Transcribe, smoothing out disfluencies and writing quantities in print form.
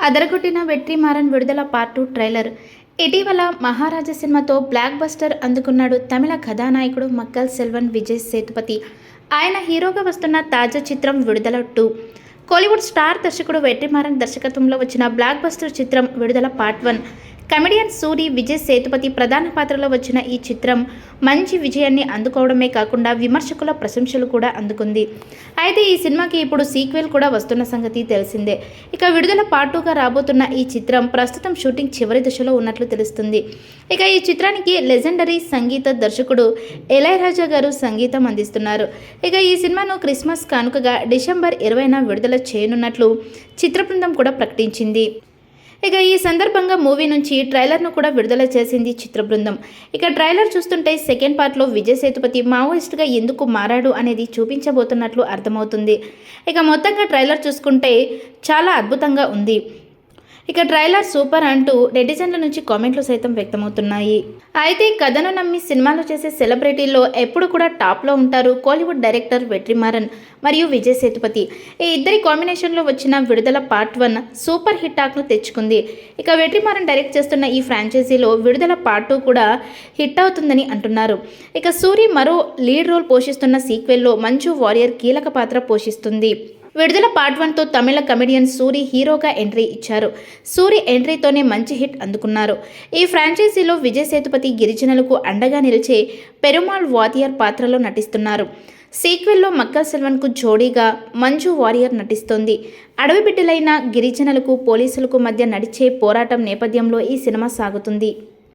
అదరగొట్టిన వెట్రిమారన్ విడుదల part 2 trailer. ఇటీవల మహారాజా సినిమాతో బ్లాక్ బస్టర్ అందుకున్నాడు తమిళ కథానాయకుడు మక్కల్ సెల్వన్ విజయ్ సేతుపతి. ఆయన హీరోగా వస్తున్న తాజా చిత్రం విడుదల 2. కోలీవుడ్ స్టార్ దర్శకుడు వెట్రిమారన్ దర్శకత్వంలో వచ్చిన బ్లాక్ బస్టర్ చిత్రం విడుదల పార్ట్ 1. కమెడియన్ సూరి విజయ్ సేతుపతి ప్రధాన పాత్రలో వచ్చిన ఈ చిత్రం మంచి విజయాన్ని అందుకోవడమే కాకుండా విమర్శకుల ప్రశంసలు కూడా అందుకుంది. అయితే ఈ సినిమాకి ఇప్పుడు సీక్వెల్ కూడా వస్తున్న సంగతి తెలిసిందే. ఇక విడుదల పార్ట్ 2గా రాబోతున్న ఈ చిత్రం ప్రస్తుతం షూటింగ్ చివరి దశలో ఉన్నట్లు తెలుస్తుంది. ఇక ఈ చిత్రానికి లెజెండరీ సంగీత దర్శకుడు ఇళయరాజా గారు సంగీతం అందిస్తున్నారు. ఇక ఈ సినిమాను క్రిస్మస్ కానుకగా డిసెంబర్ 20న విడుదల చేయనున్నట్లు చిత్ర బృందం కూడా ప్రకటించింది. ఇక ఈ సందర్భంగా మూవీ నుంచి ట్రైలర్ను కూడా విడుదల చేసింది చిత్ర బృందం. ఇక ట్రైలర్ చూస్తుంటే సెకండ్ పార్ట్లో విజయ్ సేతుపతి మావోయిస్ట్గా ఎందుకు మారాడు అనేది చూపించబోతున్నట్లు అర్థమవుతుంది. ఇక మొత్తంగా ట్రైలర్ చూసుకుంటే చాలా అద్భుతంగా ఉంది. ఇక ట్రైలర్ సూపర్ అంటూ నెటిజన్ల నుంచి కామెంట్లు సైతం వ్యక్తమవుతున్నాయి. అయితే కథను నమ్మి సినిమాలు చేసే సెలబ్రిటీల్లో ఎప్పుడు కూడా టాప్లో ఉంటారు కోలీవుడ్ డైరెక్టర్ వెట్రిమారన్ మరియు విజయ్ సేతుపతి. ఈ ఇద్దరి కాంబినేషన్లో వచ్చిన విడుదల పార్ట్ 1 సూపర్ హిట్ టాక్ను తెచ్చుకుంది. ఇక వెట్రిమారన్ డైరెక్ట్ చేస్తున్న ఈ ఫ్రాంచైజీలో విడుదల పార్ట్ 2 కూడా హిట్ అవుతుందని అంటున్నారు. ఇక సూరి మరో లీడ్ రోల్ పోషిస్తున్న సీక్వెల్లో మంచు వారియర్ కీలక పాత్ర పోషిస్తుంది. విడుదల పార్ట్ 1తో తమిళ కమెడియన్ సూరి హీరోగా ఎంట్రీ ఇచ్చారు. సూరి ఎంట్రీతోనే మంచి హిట్ అందుకున్నారు. ఈ ఫ్రాంచైజీలో విజయ్ సేతుపతి గిరిజనులకు అండగా నిలిచే పెరుమాళ్ వారియర్ పాత్రలో నటిస్తున్నారు. సీక్వెల్లో మక్కల్ సెల్వన్కు జోడీగా మంజు వారియర్ నటిస్తోంది. అడవి బిడ్డలైన గిరిజనులకు పోలీసులకు మధ్య నడిచే పోరాటం నేపథ్యంలో ఈ సినిమా సాగుతుంది.